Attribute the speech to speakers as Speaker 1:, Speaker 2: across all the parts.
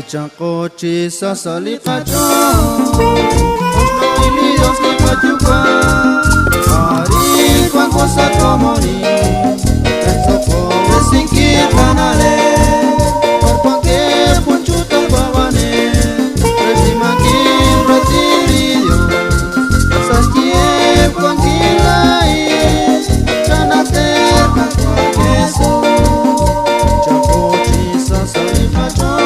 Speaker 1: Chancochi sasali kachon Dios ni pachuca Ari cuan cosa como ni Esto pobre sin que panale Por cualquier punchuta babane Resima que retiridio Sastie con quilais Chanate con queso Chancochi sasali kachon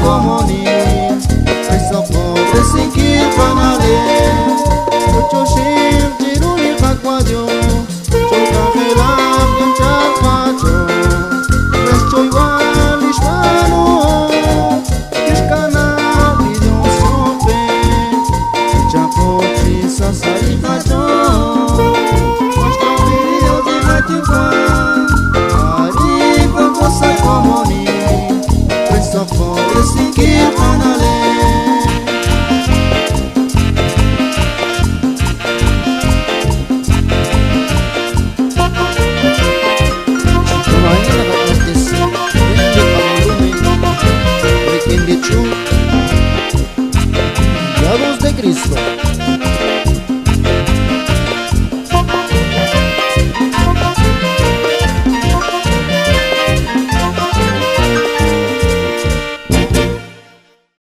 Speaker 1: Como ni eso pobre sin que panale mucho shir tiruli kakwadio choka gelap yang chapacho resto igual hispano kishkana video sope chapochi sasai pacho nuestro video de la chica ari con cosa como ni eso pobre sin que panale La voz de Cristo.